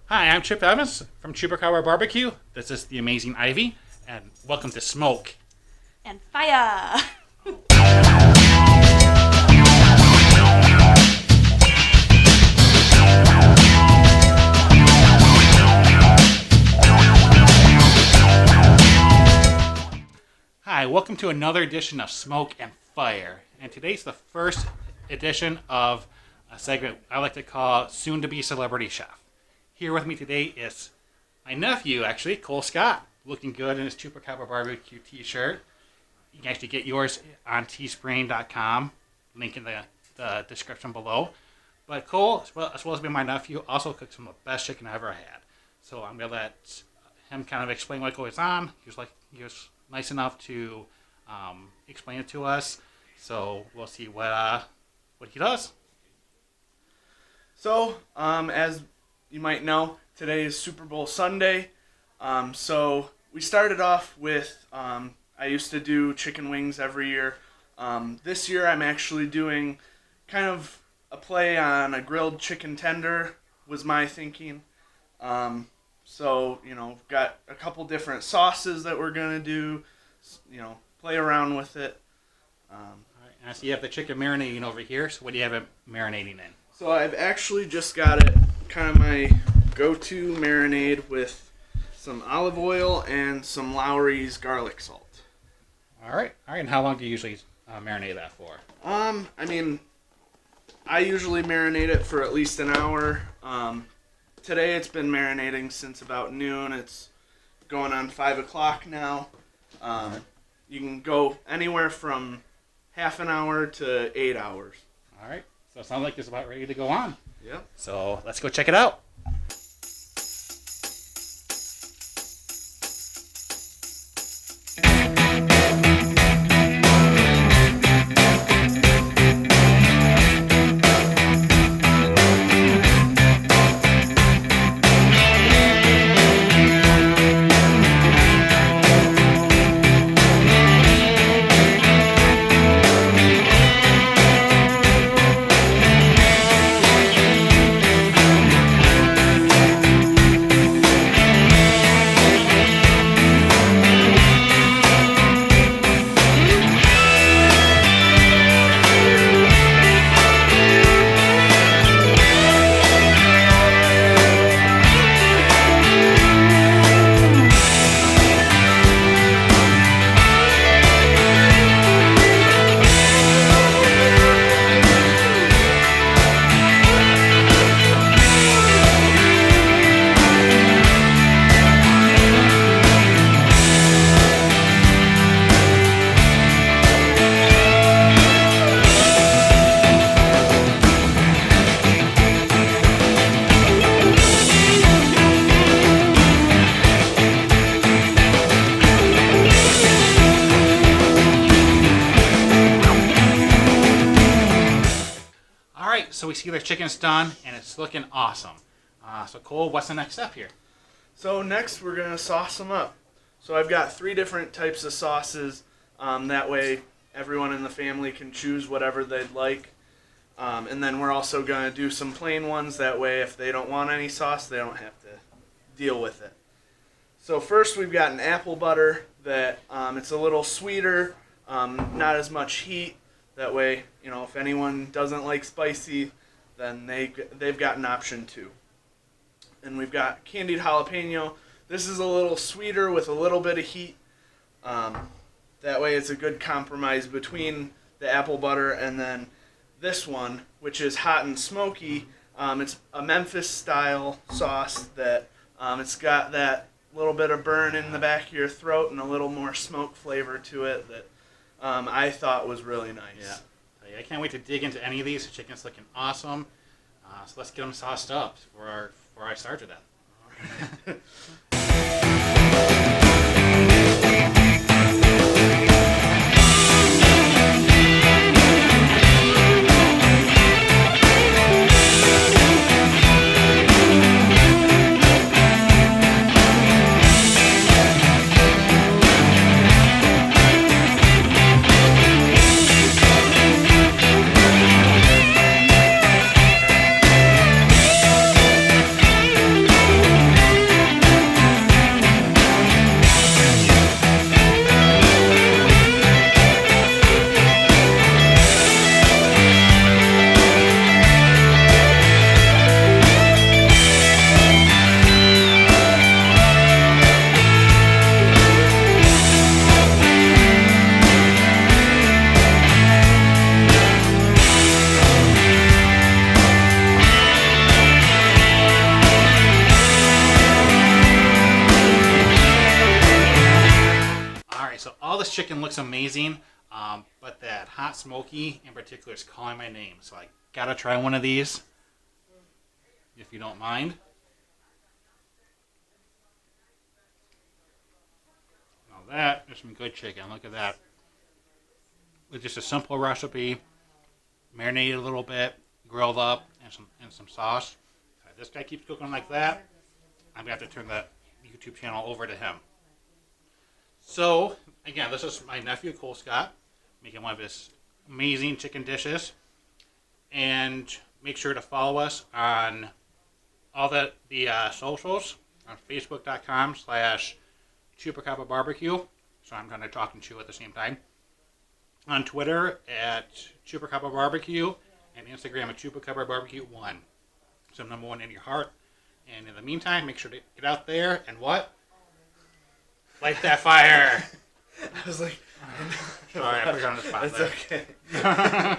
Hi, I'm Chip Evans from Chupacabra Barbecue. This is the Amazing Ivy, and welcome to Smoke and Fire. Hi, welcome to another edition of Smoke and Fire. And today's the first edition of a segment I like to call Soon to Be Celebrity Chef. Here with me today is my nephew, actually, Cole Scott, looking good in his Chupacabra Barbecue t-shirt. You can actually get yours on teespring.com, link in the description below. But Cole, as well as being my nephew, also cooks some of the best chicken I ever had. So I'm going to let him kind of explain what goes on. He was nice enough to explain it to us. So we'll see what he does. So, as you might know, today is Super Bowl Sunday. So we started off with, I used to do chicken wings every year. This year I'm actually doing kind of a play on a grilled chicken tender was my thinking. So, got a couple different sauces that we're going to do, play around with it. All right, and I see you have the chicken marinating over here. So what do you have it marinating in? So I've actually just got it kind of my go-to marinade with some olive oil and some Lowry's garlic salt. All right. And how long do you usually marinate that for? I usually marinate it for at least an hour. Today it's been marinating since about noon. It's going on 5 o'clock now. You can go anywhere from half an hour to 8 hours. All right. So it sounds like it's about ready to go on. Yep. So let's go check it out. So we see the chicken's done, and it's looking awesome. So Cole, what's the next step here? So next we're going to sauce them up. So I've got 3 different types of sauces. That way everyone in the family can choose whatever they'd like. And then we're also going to do some plain ones. That way if they don't want any sauce, they don't have to deal with it. So first we've got an apple butter that it's a little sweeter, not as much heat. That way, if anyone doesn't like spicy, then they've got an option too. And we've got candied jalapeno. This is a little sweeter with a little bit of heat. That way it's a good compromise between the apple butter and then this one, which is hot and smoky. It's a Memphis style sauce that it's got that little bit of burn in the back of your throat and a little more smoke flavor to it that I thought was really nice. Yeah. I can't wait to dig into any of these. The chicken's looking awesome. So let's get them sauced up before I start with that. this chicken looks amazing, but that hot smoky in particular is calling my name. So I gotta try one of these, if you don't mind. Now that is some good chicken. Look at that. With just a simple recipe, marinated a little bit, grilled up, and some sauce. If this guy keeps cooking like that, I'm gonna have to turn the YouTube channel over to him. So again, this is my nephew Cole Scott making one of his amazing chicken dishes, and make sure to follow us on all the socials on Facebook.com/Chupacabra Barbecue. So I'm kind of talking to you at the same time. On Twitter at Chupacabra Barbecue, and Instagram at Chupacabra Barbecue 1. So number one in your heart. And in the meantime, make sure to get out there and what? Light that fire. I was like, Sorry, I put it on the spot. it's there. okay.